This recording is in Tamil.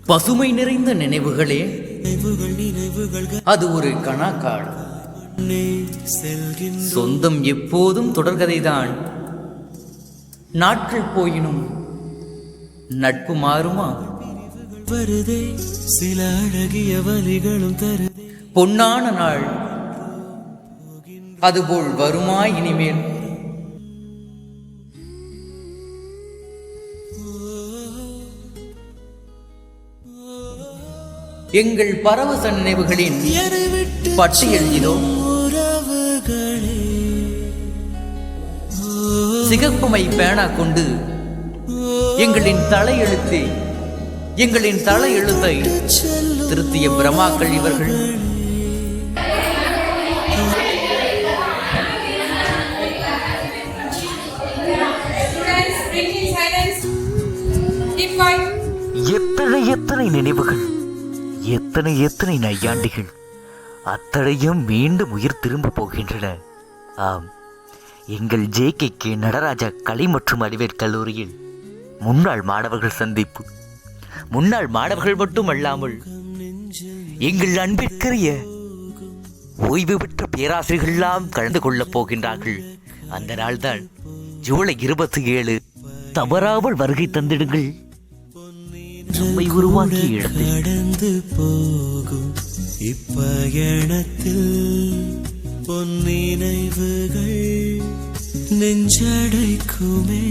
பசுமை நிறைந்த நினைவுகளே, அது ஒரு கணாக்காடு. சொந்தம் எப்போதும் தொடர்கதைதான். நாட்கள் போயினும் நட்பு மாறுமா? வருதே சில அழகிய வலிகளும் தருதே. பொன்னான நாள் அதுபோல் வருமா இனிமேல்? எங்கள் பரவச நினைவுகளின் பட்டியல் இதோ. சிகப்புமை பேனா கொண்டு எங்களின் தலையெழுத்தை திருத்திய பிரமாக்கள் இவர்கள். எத்தனை நினைவுகள், எத்தனை நையாண்டிகள், அத்தனையும் மீண்டும் உயிர் திரும்ப போகின்றன. ஆம், எங்கள் JKK நடராஜா கலை மற்றும் அறிவியல் கல்லூரியில் முன்னாள் மாணவர்கள் சந்திப்பு. முன்னாள் மாணவர்கள் மட்டுமல்லாமல் எங்கள் அன்பிற்குரிய ஓய்வு பெற்ற பேராசிரியர்கள் எல்லாம் கலந்து கொள்ளப் போகின்றார்கள். அந்த நாள்தான் ஜூலை 27. தவறாமல் வருகை தந்திடுங்கள். நம்மை உருவாக்கி நடந்து போகும் இப்பயணத்தில் பொன்னினைவுகள் நெஞ்சடைக்குமே.